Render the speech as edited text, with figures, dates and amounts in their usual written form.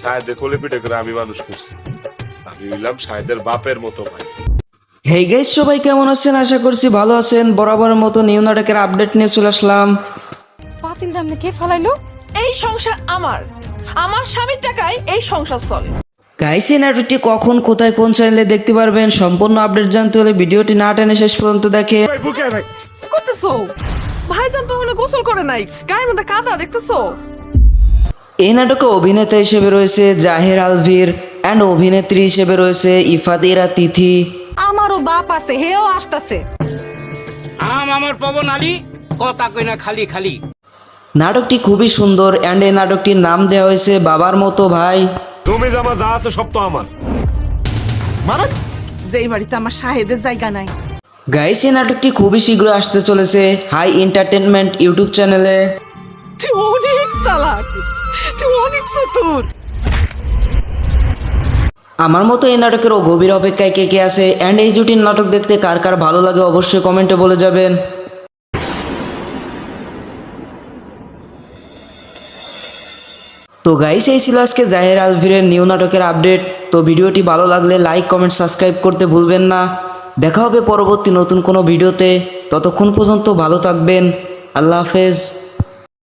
শাহেদের কোলে পিঠে করে আমি মানুষ করছি। আমি হইলাম শাহেদের বাপের মতো ভাই। হেই গাইস, সবাই কেমন আছেন? আশা করছি ভালো আছেন। বরাবরের মতো নিউ নাটকের আপডেট নিয়ে চলে আসলাম। পাতিল রামনে কে ফালাইলো? এই সংসার আমার আমার স্বামীর টাকায় এই সংসার চলে। গাইস, এই নাটকটি কখন কোথায় কোন চ্যানেলে দেখতে পারবেন, সম্পূর্ণ আপডেট জানতে হলে ভিডিওটি না টেনে শেষ পর্যন্ত দেখে। ভাই বুকে ভাই করতেছো ভাইজান তো হলো গোসল করে নাই, গায়ের মধ্যে কাদা দেখতেছো। এই নাটকে অভিনেতা হিসেবে রয়েছে জাহের আলভির অ্যান্ড অভিনেত্রী হিসেবে রয়েছে ইফাতিরা তিথি। আমারও বাপ আছে, হেও আসতাছে। আমার পবন আলী কথা কই না খালি খালি। নাটকটি খুবই সুন্দর অ্যান্ড এই নাটকটির নাম দেওয়া হয়েছে বাবার মতো ভাই। তুমি জামা যা আছে সব তো আমার। যেই বাড়িতে আমার শাহেদের জায়গা নাই। গাইস, এই নাটকটি খুবই শীঘ্রই আসতে চলেছে হাই এন্টারটেনমেন্ট ইউটিউব চ্যানেলে। তুই অনেক চালাক, তুই অনেক চতুর। আমার মতো এই নাটকের গভীর অপেক্ষায় কে কে আছে অ্যান্ড এই জুটির নাটক দেখতে কার কার ভালো লাগে অবশ্যই কমেন্টে বলে যাবেন। তো গাইস, এই ছিল আজকে জাহের আলভিরের নিউ নাটকের আপডেট। তো ভিডিওটি ভালো লাগলে লাইক কমেন্ট সাবস্ক্রাইব করতে ভুলবেন না। দেখা হবে পরবর্তী নতুন কোনো ভিডিওতে। ততক্ষণ পর্যন্ত ভালো থাকবেন। আল্লাহ হাফেজ।